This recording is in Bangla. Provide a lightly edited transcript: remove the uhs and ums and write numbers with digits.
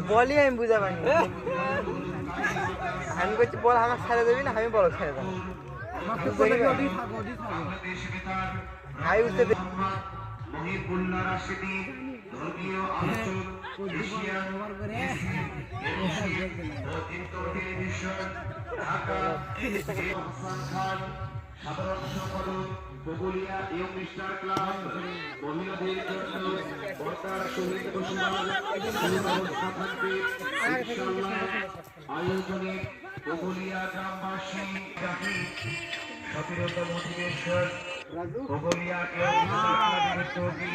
বলি আমি বুঝা পাইনি আমি বলছি বল আমার ছেড়ে দেবি না আমি বল ছেড়ে দেবো আমি উঠতে সাধারণ সম্পাদক বগুলিয়া ইয়ং স্টার ক্লাব মহিলাদের জন্য বর্তার সঙ্গীত আয়োজনে বগুলিয়া গ্রামবাসী সতেরোতম অধিবেশন বগুলিয়া ইয়ং স্টার ক্লাবের উদ্যোগী